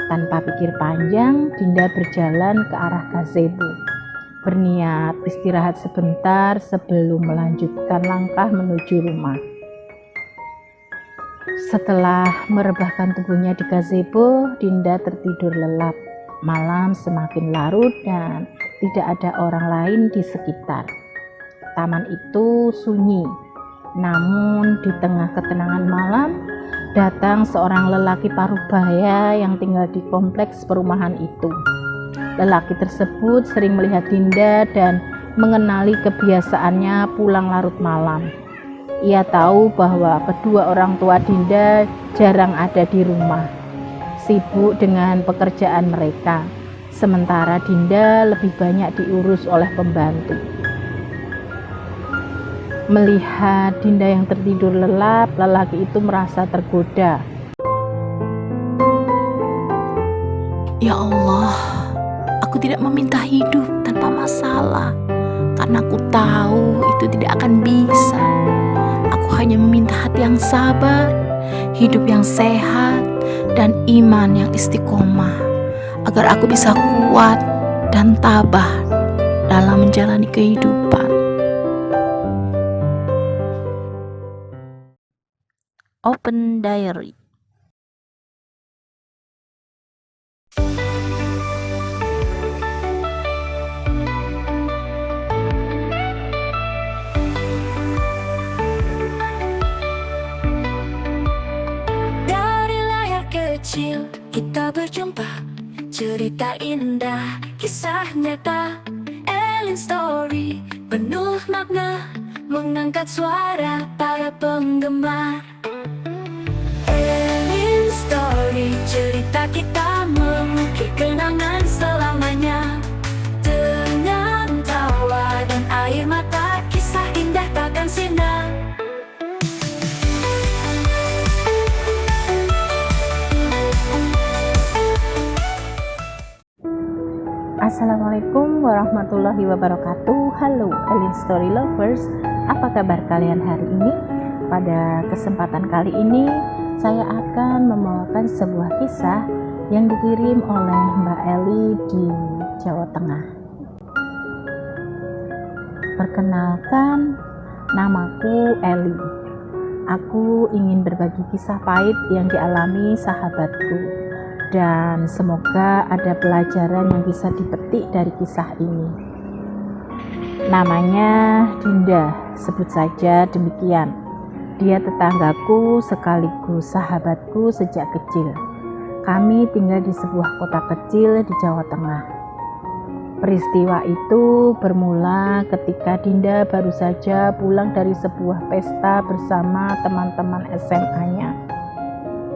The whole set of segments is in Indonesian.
Tanpa pikir panjang, Dinda berjalan ke arah gazebo, berniat istirahat sebentar sebelum melanjutkan langkah menuju rumah. Setelah merebahkan tubuhnya di gazebo, Dinda tertidur lelap. Malam semakin larut dan tidak ada orang lain di sekitar. Taman itu sunyi, namun di tengah ketenangan malam, datang seorang lelaki parubaya yang tinggal di kompleks perumahan itu. Lelaki tersebut sering melihat Dinda dan mengenali kebiasaannya pulang larut malam. Ia tahu bahwa kedua orang tua Dinda jarang ada di rumah, sibuk dengan pekerjaan mereka, sementara Dinda lebih banyak diurus oleh pembantu. Melihat Dinda yang tertidur lelap, lelaki itu merasa tergoda. Ya Allah, aku tidak meminta hidup tanpa masalah, karena aku tahu itu tidak akan bisa. Aku hanya meminta hati yang sabar, hidup yang sehat, dan iman yang istiqomah, agar aku bisa kuat dan tabah dalam menjalani kehidupan. Open Diary. Dari layar kecil kita berjumpa, cerita indah, kisah nyata. Elin Story penuh makna, mengangkat suara para penggemar. Elin Story, cerita kita mengukir kenangan selamanya. Dengan tawa dan air mata, kisah indah takkan sirna. Assalamualaikum warahmatullahi wabarakatuh. Halo Elin Story Lovers, apa kabar kalian hari ini? Pada kesempatan kali ini saya akan membawakan sebuah kisah yang dikirim oleh Mbak Eli di Jawa Tengah. Perkenalkan, namaku Eli. Aku ingin berbagi kisah pahit yang dialami sahabatku, dan semoga ada pelajaran yang bisa dipetik dari kisah ini. Namanya Dinda, sebut saja demikian. Dia tetanggaku sekaligus sahabatku sejak kecil. Kami tinggal di sebuah kota kecil di Jawa Tengah. Peristiwa itu bermula ketika Dinda baru saja pulang dari sebuah pesta bersama teman-teman SMA-nya.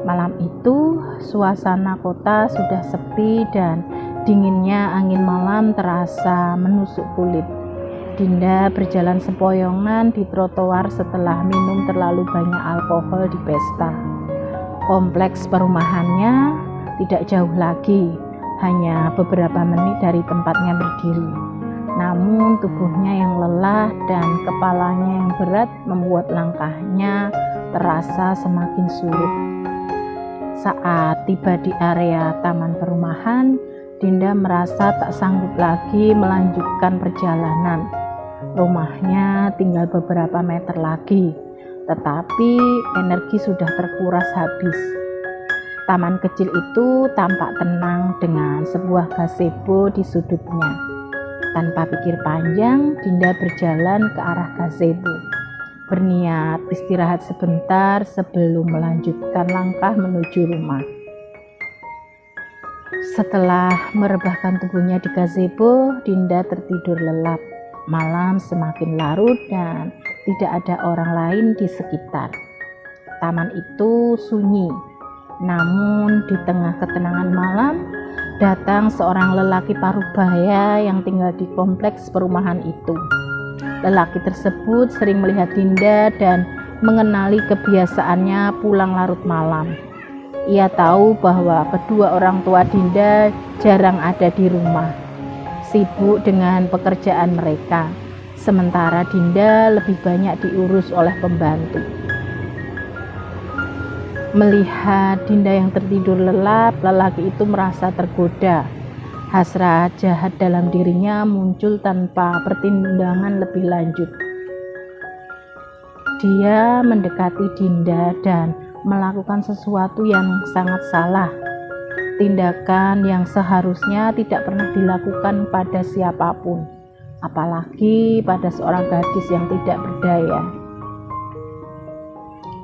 Malam itu, suasana kota sudah sepi dan dinginnya angin malam terasa menusuk kulit. Dinda berjalan sempoyongan di trotoar setelah minum terlalu banyak alkohol di pesta. Kompleks perumahannya tidak jauh lagi, hanya beberapa menit dari tempatnya berdiri. Namun tubuhnya yang lelah dan kepalanya yang berat membuat langkahnya terasa semakin sulit. Saat tiba di area taman perumahan, Dinda merasa tak sanggup lagi melanjutkan perjalanan. Rumahnya tinggal beberapa meter lagi, tetapi energi sudah terkuras habis. Taman kecil itu tampak tenang dengan sebuah gazebo di sudutnya. Tanpa pikir panjang, Dinda berjalan ke arah gazebo, berniat istirahat sebentar sebelum melanjutkan langkah menuju rumah. Setelah merebahkan tubuhnya di gazebo, Dinda tertidur lelap. Malam semakin larut dan tidak ada orang lain di sekitar. Taman itu sunyi, namun di tengah ketenangan malam, datang seorang lelaki parubaya yang tinggal di kompleks perumahan itu. Lelaki tersebut sering melihat Dinda dan mengenali kebiasaannya pulang larut malam. Ia tahu bahwa kedua orang tua Dinda jarang ada di rumah, sibuk dengan pekerjaan mereka, sementara Dinda lebih banyak diurus oleh pembantu. Melihat Dinda yang tertidur lelap, lelaki itu merasa tergoda. Hasrat jahat dalam dirinya muncul tanpa pertimbangan lebih lanjut. Dia mendekati Dinda dan melakukan sesuatu yang sangat salah. Tindakan yang seharusnya tidak pernah dilakukan pada siapapun, apalagi pada seorang gadis yang tidak berdaya.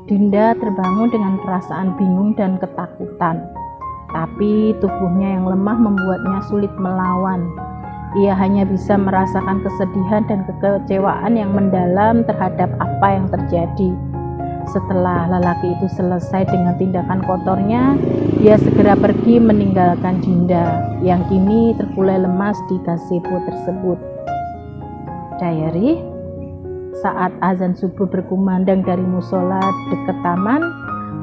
Dinda terbangun dengan perasaan bingung dan ketakutan, tapi tubuhnya yang lemah membuatnya sulit melawan. Ia hanya bisa merasakan kesedihan dan kekecewaan yang mendalam terhadap apa yang terjadi. Setelah lelaki itu selesai dengan tindakan kotornya, dia segera pergi meninggalkan Dinda yang kini terkulai lemas di gazebo tersebut. Diary, saat azan subuh berkumandang dari musola dekat taman,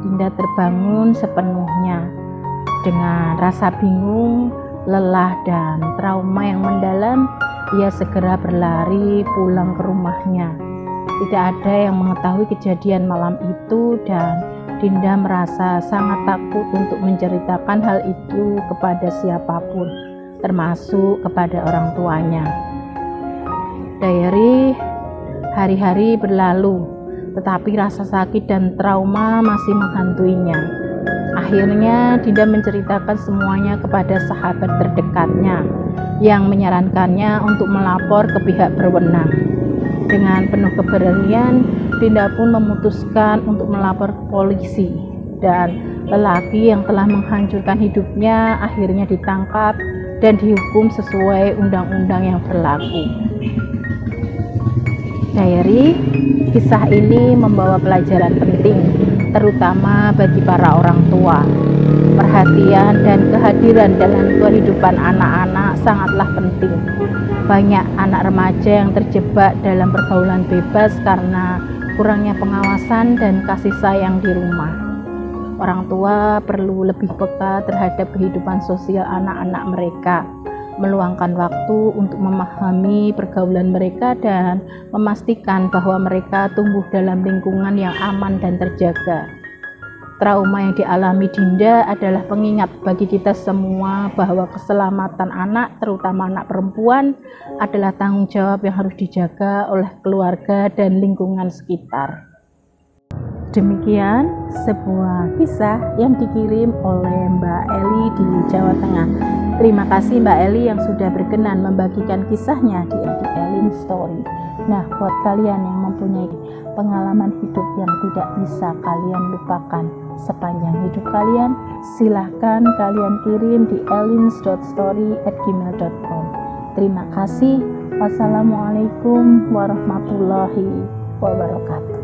Dinda terbangun sepenuhnya. Dengan rasa bingung, lelah, dan trauma yang mendalam, ia segera berlari pulang ke rumahnya. Tidak ada yang mengetahui kejadian malam itu dan Dinda merasa sangat takut untuk menceritakan hal itu kepada siapapun, termasuk kepada orang tuanya. Diary, hari-hari berlalu, tetapi rasa sakit dan trauma masih menghantuinya. Akhirnya Dinda menceritakan semuanya kepada sahabat terdekatnya yang menyarankannya untuk melapor ke pihak berwenang. Dengan penuh keberanian, Dinda pun memutuskan untuk melapor ke polisi, dan lelaki yang telah menghancurkan hidupnya akhirnya ditangkap dan dihukum sesuai undang-undang yang berlaku. Diary, kisah ini membawa pelajaran penting, terutama bagi para orang tua. Perhatian dan kehadiran dalam kehidupan anak-anak sangatlah penting. Banyak anak remaja yang terjebak dalam pergaulan bebas karena kurangnya pengawasan dan kasih sayang di rumah. Orang tua perlu lebih peka terhadap kehidupan sosial anak-anak mereka, meluangkan waktu untuk memahami pergaulan mereka dan memastikan bahwa mereka tumbuh dalam lingkungan yang aman dan terjaga. Trauma yang dialami Dinda adalah pengingat bagi kita semua bahwa keselamatan anak, terutama anak perempuan, adalah tanggung jawab yang harus dijaga oleh keluarga dan lingkungan sekitar. Demikian sebuah kisah yang dikirim oleh Mbak Eli di Jawa Tengah. Terima kasih Mbak Eli yang sudah berkenan membagikan kisahnya di Elin Story. Nah, buat kalian yang mempunyai pengalaman hidup yang tidak bisa kalian lupakan sepanjang hidup kalian, silahkan kalian kirim di elins.story@gmail.com. Terima kasih. Wassalamualaikum warahmatullahi wabarakatuh.